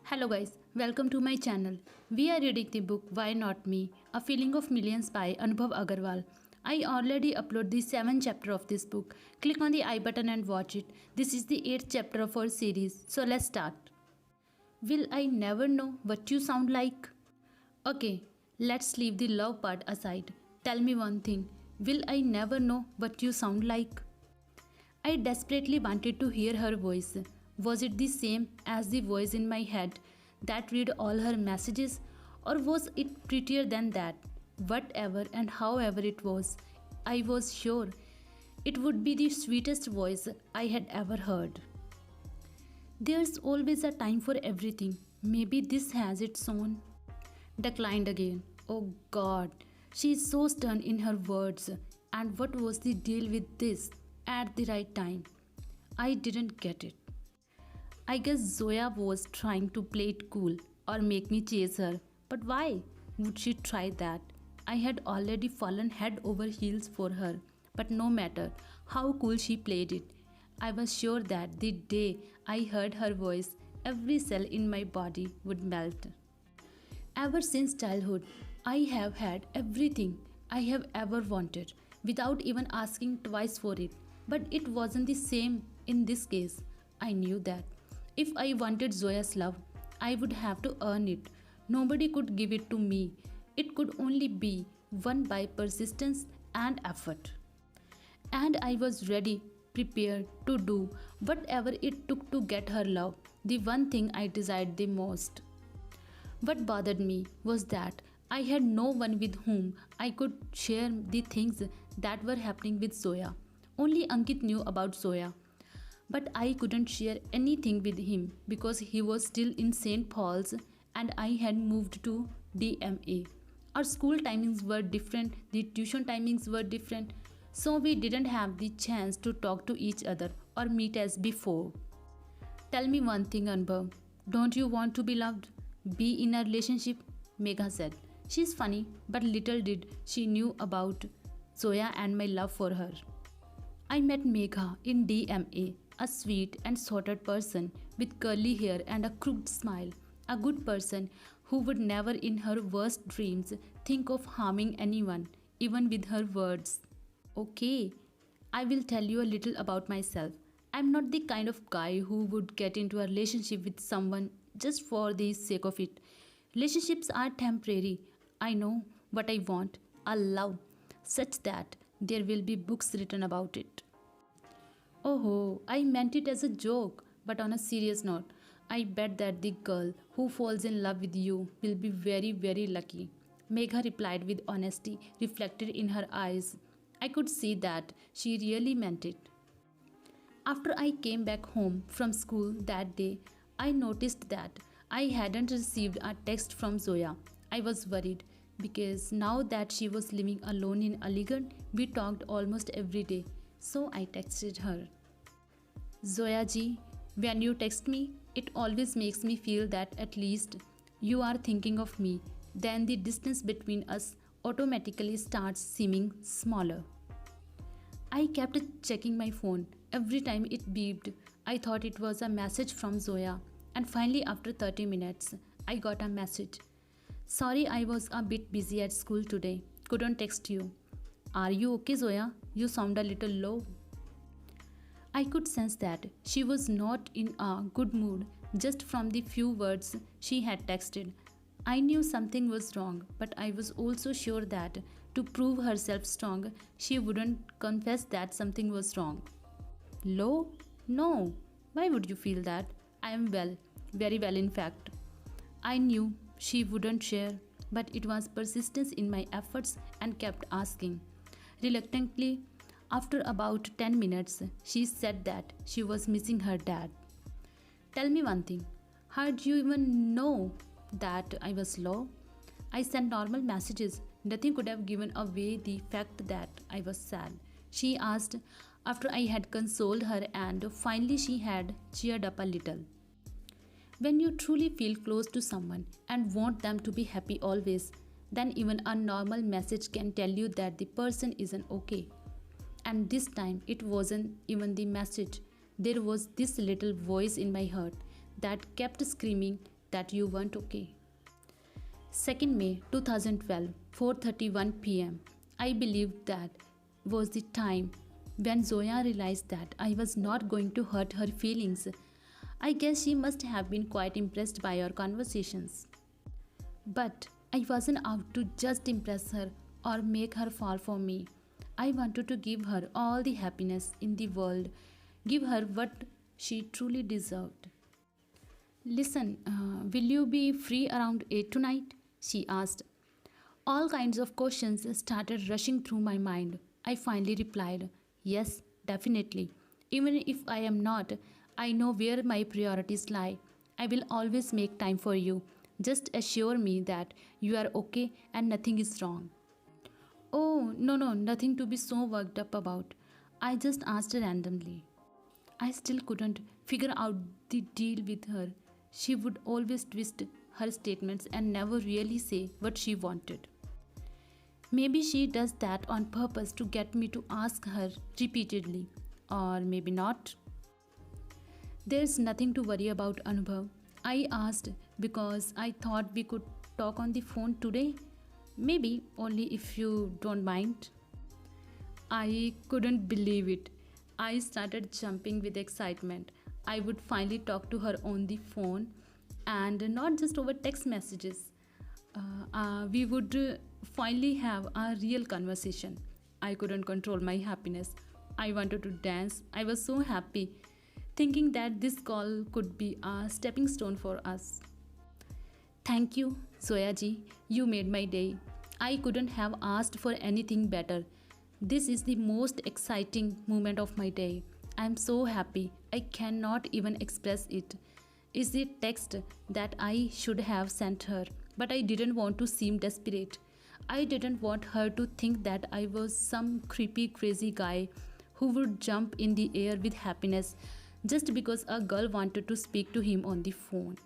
Hello guys, welcome to my channel. We are reading the book Why Not Me? A Feeling of Millions by Anubhav Agarwal. I already uploaded the 7th chapter of this book. Click on the I button and watch it. This is the 8th chapter of our series. So let's start. Will I never know what you sound like? Okay, let's leave the love part aside. Tell me one thing. Will I never know what you sound like? I desperately wanted to hear her voice. Was it the same as the voice in my head that read all her messages, or was it prettier than that? Whatever and however it was, I was sure it would be the sweetest voice I had ever heard. There's always a time for everything. Maybe this has its own. Declined again. Oh God, she is so stern in her words. And what was the deal with this at the right time? I didn't get it. I guess Zoya was trying to play it cool or make me chase her. But why would she try that? I had already fallen head over heels for her. But no matter how cool she played it, I was sure that the day I heard her voice, every cell in my body would melt. Ever since childhood, I have had everything I have ever wanted without even asking twice for it. But it wasn't the same in this case. I knew that. If I wanted Zoya's love, I would have to earn it. Nobody could give it to me. It could only be won by persistence and effort. And I was ready, prepared to do whatever it took to get her love, the one thing I desired the most. What bothered me was that I had no one with whom I could share the things that were happening with Zoya. Only Ankit knew about Zoya. But I couldn't share anything with him because he was still in St. Paul's and I had moved to DMA. Our school timings were different, the tuition timings were different, so we didn't have the chance to talk to each other or meet as before. Tell me one thing, Anubhav. Don't you want to be loved? Be in a relationship? Megha said. She's funny, but little did she knew about Zoya and my love for her. I met Megha in DMA, a sweet and sorted person with curly hair and a crooked smile. A good person who would never in her worst dreams think of harming anyone, even with her words. Okay, I will tell you a little about myself. I'm not the kind of guy who would get into a relationship with someone just for the sake of it. Relationships are temporary. I know what I want, a love, such that there will be books written about it. Oh, I meant it as a joke, but on a serious note, I bet that the girl who falls in love with you will be very, very lucky. Megha replied with honesty reflected in her eyes. I could see that she really meant it. After I came back home from school that day, I noticed that I hadn't received a text from Zoya. I was worried because now that she was living alone in Aligarh, we talked almost every day. So I texted her. Zoya ji, when you text me, it always makes me feel that at least you are thinking of me. Then the distance between us automatically starts seeming smaller. I kept checking my phone. Every time it beeped, I thought it was a message from Zoya. And finally, after 30 minutes, I got a message. Sorry, I was a bit busy at school today. Couldn't text you. Are you okay, Zoya? You sound a little low. I could sense that she was not in a good mood just from the few words she had texted. I knew something was wrong, but I was also sure that to prove herself strong, she wouldn't confess that something was wrong. Low? No. Why would you feel that? I am well, very well in fact. I knew she wouldn't share, but it was persistence in my efforts and kept asking. Reluctantly, after about 10 minutes, she said that she was missing her dad. Tell me one thing, how did you even know that I was low? I sent normal messages. Nothing could have given away the fact that I was sad. She asked after I had consoled her and finally she had cheered up a little. When you truly feel close to someone and want them to be happy always, then even a normal message can tell you that the person isn't okay. And this time it wasn't even the message. There was this little voice in my heart that kept screaming, that you weren't okay. 2nd May 2012, 4:31 p.m. I believed that was the time when Zoya realized that I was not going to hurt her feelings. I guess she must have been quite impressed by our conversations. But I wasn't out to just impress her or make her fall for me. I wanted to give her all the happiness in the world, give her what she truly deserved. Listen, will you be free around 8 tonight? She asked. All kinds of questions started rushing through my mind. I finally replied, yes, definitely. Even if I am not, I know where my priorities lie. I will always make time for you. Just assure me that you are okay and nothing is wrong. Oh, no, nothing to be so worked up about. I just asked randomly. I still couldn't figure out the deal with her. She would always twist her statements and never really say what she wanted. Maybe she does that on purpose to get me to ask her repeatedly. Or maybe not. There's nothing to worry about, Anubhav. I asked because I thought we could talk on the phone today. Maybe only if you don't mind. I couldn't believe it. I started jumping with excitement. I would finally talk to her on the phone and not just over text messages. We would finally have a real conversation. I couldn't control my happiness. I wanted to dance. I was so happy thinking that this call could be a stepping stone for us. Thank you, Zoya ji. You made my day. I couldn't have asked for anything better. This is the most exciting moment of my day. I am so happy. I cannot even express it. Is the text that I should have sent her, but I didn't want to seem desperate. I didn't want her to think that I was some creepy, crazy guy who would jump in the air with happiness just because a girl wanted to speak to him on the phone.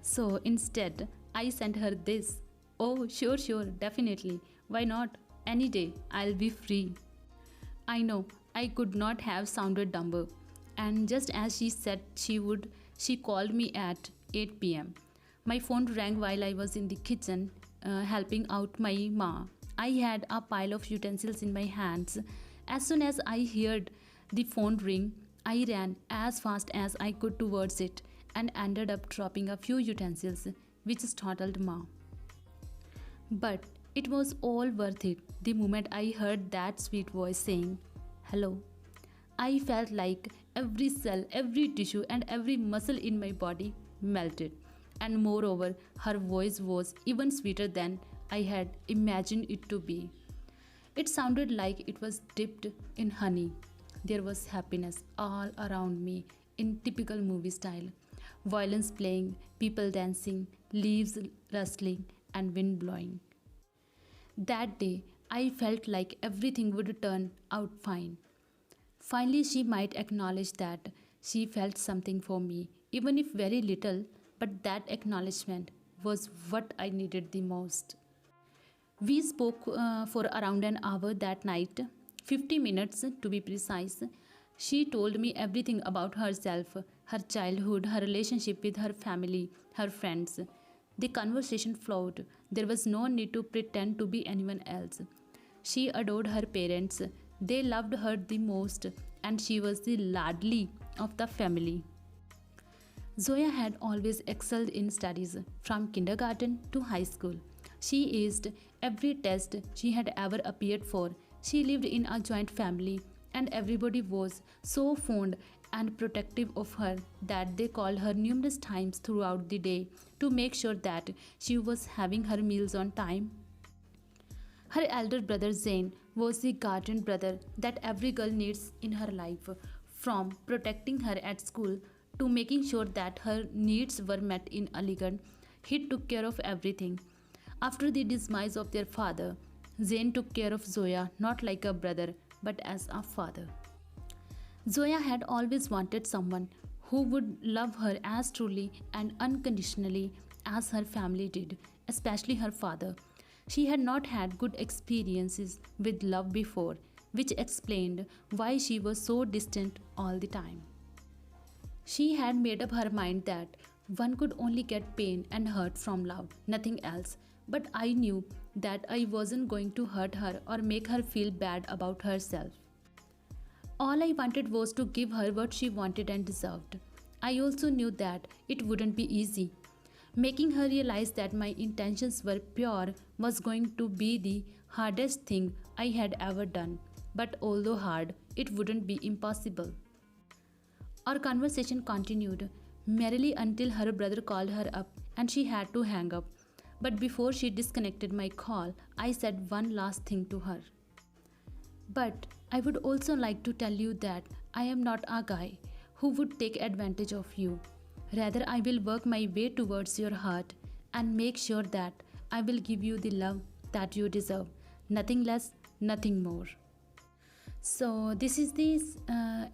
So instead, I sent her this. Oh, sure, definitely. Why not? Any day, I'll be free. I know, I could not have sounded dumber. And just as she said she would, she called me at 8 pm. My phone rang while I was in the kitchen helping out my ma. I had a pile of utensils in my hands. As soon as I heard the phone ring, I ran as fast as I could towards it and ended up dropping a few utensils, which startled ma. But it was all worth it the moment I heard that sweet voice saying, hello. I felt like every cell, every tissue, and every muscle in my body melted. And moreover, her voice was even sweeter than I had imagined it to be. It sounded like it was dipped in honey. There was happiness all around me in typical movie style. Violins playing, people dancing, leaves rustling, and wind blowing. That day, I felt like everything would turn out fine. Finally, she might acknowledge that she felt something for me, even if very little, but that acknowledgement was what I needed the most. We spoke for around an hour that night, 50 minutes to be precise. She told me everything about herself, her childhood, her relationship with her family, her friends. The conversation flowed. There was no need to pretend to be anyone else. She adored her parents. They loved her the most, and she was the ladly of the family. Zoya had always excelled in studies, from kindergarten to high school. She aced every test she had ever appeared for. She lived in a joint family, and everybody was so fond and protective of her that they called her numerous times throughout the day to make sure that she was having her meals on time. Her elder brother Zain was the guardian brother that every girl needs in her life, from protecting her at school to making sure that her needs were met in Aligarh. He took care of everything. After the demise of their father, Zain took care of Zoya not like a brother but as a father. Zoya had always wanted someone who would love her as truly and unconditionally as her family did, especially her father. She had not had good experiences with love before, which explained why she was so distant all the time. She had made up her mind that One could only get pain and hurt from love, nothing else. But I knew that I wasn't going to hurt her or make her feel bad about herself. All I wanted was to give her what she wanted and deserved. I also knew that it wouldn't be easy. Making her realize that my intentions were pure was going to be the hardest thing I had ever done. But although hard, it wouldn't be impossible. Our conversation continued merrily until her brother called her up and she had to hang up. But before she disconnected my call, I said one last thing to her. But I would also like to tell you that I am not a guy who would take advantage of you. Rather, I will work my way towards your heart and make sure that I will give you the love that you deserve. Nothing less, nothing more. So, this is the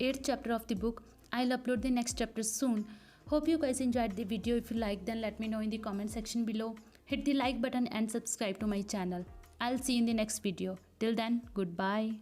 8th chapter of the book. I'll upload the next chapter soon. Hope you guys enjoyed the video. If you like, then let me know in the comment section below. Hit the like button and subscribe to my channel. I'll see you in the next video. Till then, goodbye.